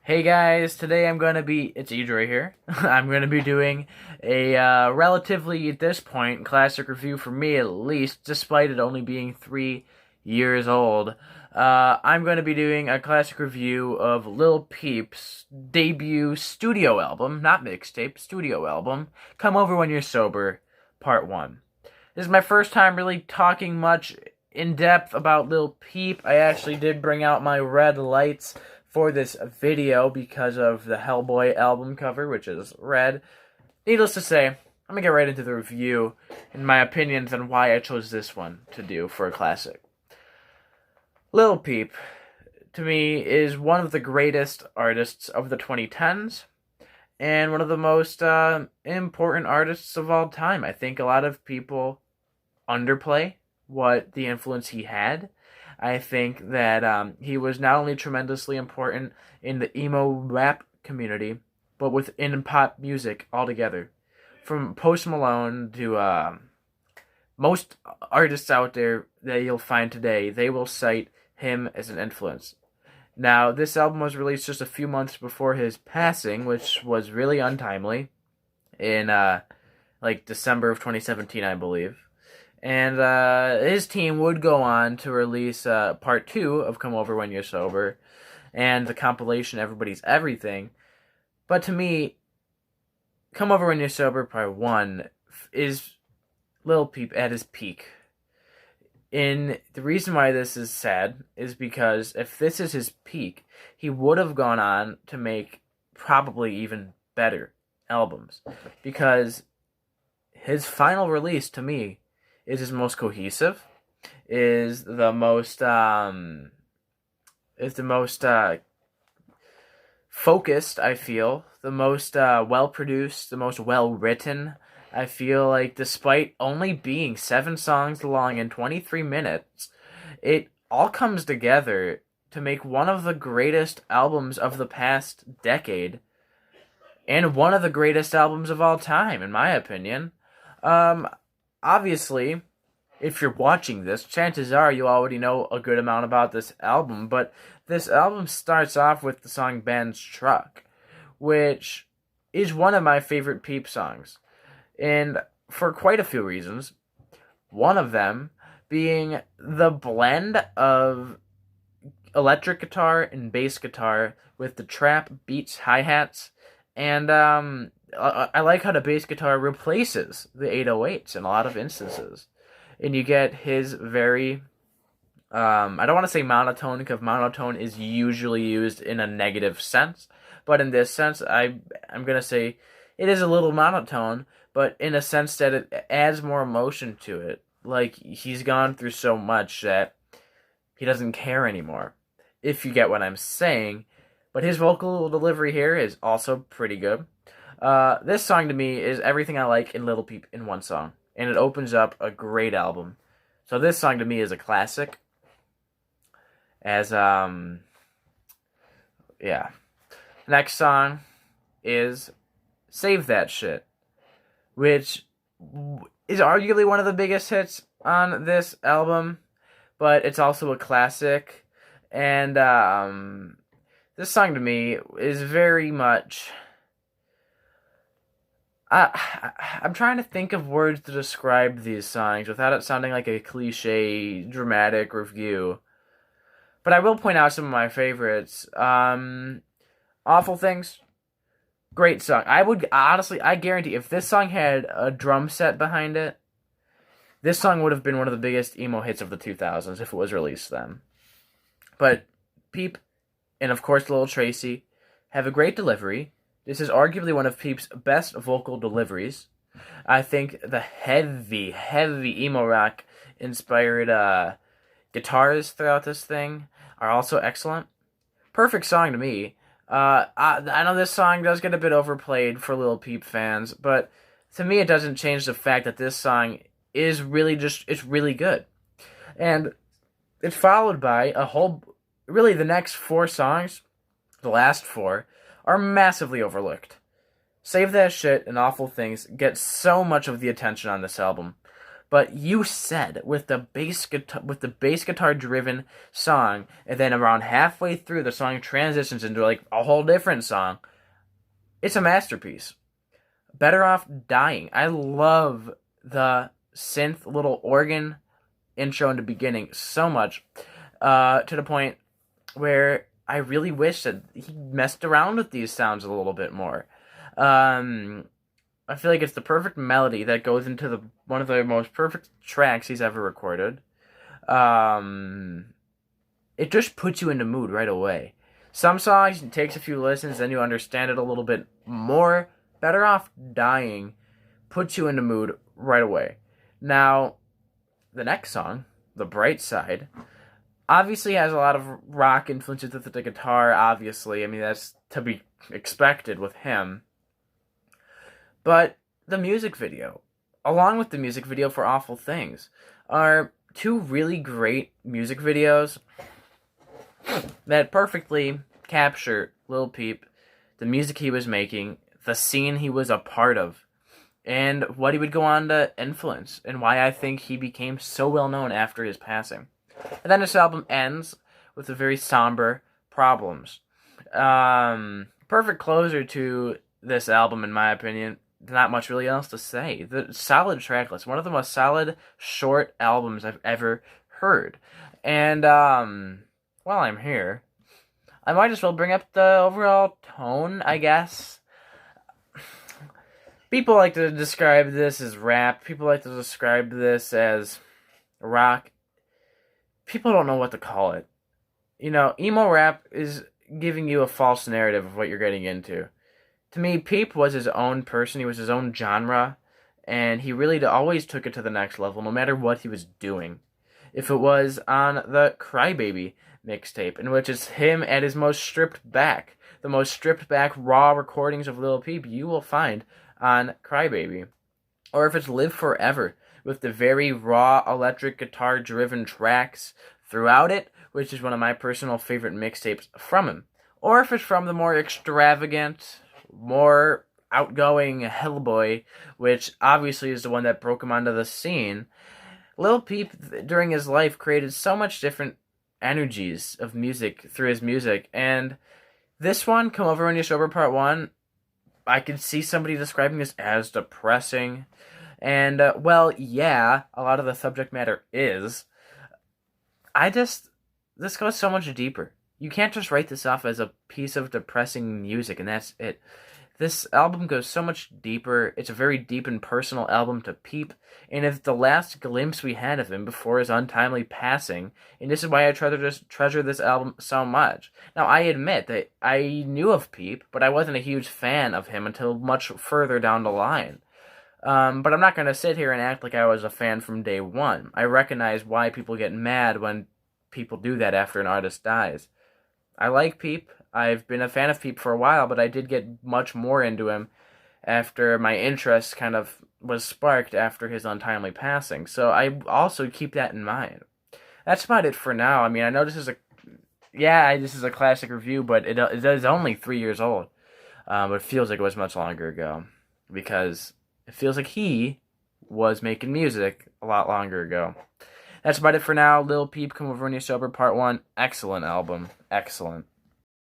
Hey guys, today it's Edre here. I'm going to be doing a relatively, at this point, classic review for me at least, despite it only being 3 years old. I'm going to be doing a classic review of Lil Peep's debut studio album, not mixtape, studio album, Come Over When You're Sober, Part 1. This is my first time really talking much in depth about Lil Peep. I actually did bring out my red lights for this video because of the Hellboy album cover, which is red. Needless to say, I'm gonna get right into the review and my opinions on why I chose this one to do for a classic. Lil Peep, to me, is one of the greatest artists of the 2010s and one of the most important artists of all time. I think a lot of people underplay what the influence he had. I think that he was not only tremendously important in the emo rap community, but within pop music altogether. From Post Malone to most artists out there that you'll find today, they will cite him as an influence. Now, this album was released just a few months before his passing, which was really untimely, in December of 2017, I believe. And his team would go on to release part 2 of Come Over When You're Sober and the compilation Everybody's Everything. But to me, Come Over When You're Sober part 1 is Lil Peep at his peak. And the reason why this is sad is because if this is his peak, he would have gone on to make probably even better albums. Because his final release, to me, is his most cohesive, is the most focused, I feel, the most well-produced, the most well-written. I feel like despite only being 7 songs long and 23 minutes, it all comes together to make one of the greatest albums of the past decade and one of the greatest albums of all time, in my opinion. Obviously, if you're watching this, chances are you already know a good amount about this album, but this album starts off with the song Ben's Truck, which is one of my favorite Peep songs, and for quite a few reasons. One of them being the blend of electric guitar and bass guitar with the trap beats, hi-hats, and I like how the bass guitar replaces the 808s in a lot of instances. And you get his very, I don't want to say monotone, because monotone is usually used in a negative sense. But in this sense, I'm going to say it is a little monotone, but in a sense that it adds more emotion to it. Like, he's gone through so much that he doesn't care anymore, if you get what I'm saying. But his vocal delivery here is also pretty good. This song to me is everything I like in Lil Peep in one song, and it opens up a great album. So this song to me is a classic. Yeah. Next song is Save That Shit, which is arguably one of the biggest hits on this album, but it's also a classic. And this song to me is very much... I'm trying to think of words to describe these songs without it sounding like a cliche, dramatic review. But I will point out some of my favorites. Awful Things, great song. I guarantee, if this song had a drum set behind it, this song would have been one of the biggest emo hits of the 2000s if it was released then. But Peep, and of course Lil Tracy, have a great delivery. This is arguably one of Peep's best vocal deliveries. I think the heavy emo rock inspired guitars throughout this thing are also excellent. Perfect song to me. I know this song does get a bit overplayed for Lil Peep fans, but to me it doesn't change the fact that this song is it's really good. And it's followed by the next 4 songs, the last 4, are massively overlooked. Save That Shit and Awful Things get so much of the attention on this album. But You Said, with the bass guitar driven song, and then around halfway through the song transitions into like a whole different song. It's a masterpiece. Better Off Dying. I love the synth little organ intro in the beginning so much, to the point where I really wish that he messed around with these sounds a little bit more. I feel like it's the perfect melody that goes into one of the most perfect tracks he's ever recorded. It just puts you in the mood right away. Some songs, it takes a few listens, then you understand it a little bit more. Better Off Dying puts you in the mood right away. Now, the next song, The Bright Side, obviously has a lot of rock influences with the guitar, obviously. I mean, that's to be expected with him. But the music video, along with the music video for Awful Things, are two really great music videos that perfectly capture Lil Peep, the music he was making, the scene he was a part of, and what he would go on to influence, and why I think he became so well known after his passing. And then this album ends with a very somber Problems. Perfect closer to this album, in my opinion. Not much really else to say. The solid track list, one of the most solid short albums I've ever heard. And while I'm here, I might as well bring up the overall tone, I guess. People like to describe this as rap. People like to describe this as rock. People don't know what to call it. You know, emo rap is giving you a false narrative of what you're getting into. To me, Peep was his own person. He was his own genre. And he really always took it to the next level, no matter what he was doing. If it was on the Crybaby mixtape, in which it's him at his most stripped back. The most stripped back raw recordings of Lil Peep you will find on Crybaby. Or if it's Live Forever, with the very raw electric guitar driven tracks throughout it, which is one of my personal favorite mixtapes from him. Or if it's from the more extravagant, more outgoing Hellboy, which obviously is the one that broke him onto the scene. Lil Peep, during his life, created so much different energies of music through his music, and this one, Come Over When You're Sober Part 1, I could see somebody describing this as depressing, and, well, yeah, a lot of the subject matter is. This goes so much deeper. You can't just write this off as a piece of depressing music, and that's it. This album goes so much deeper. It's a very deep and personal album to Peep, and it's the last glimpse we had of him before his untimely passing, and this is why I treasure this album so much. Now, I admit that I knew of Peep, but I wasn't a huge fan of him until much further down the line. But I'm not going to sit here and act like I was a fan from day one. I recognize why people get mad when people do that after an artist dies. I like Peep. I've been a fan of Peep for a while, but I did get much more into him after my interest kind of was sparked after his untimely passing. So I also keep that in mind. That's about it for now. I mean, I know this is a classic review, but it is only 3 years old. But it feels like it was much longer ago, because it feels like he was making music a lot longer ago. That's about it for now. Lil Peep, Come Over When You're Sober Part 1. Excellent album. Excellent.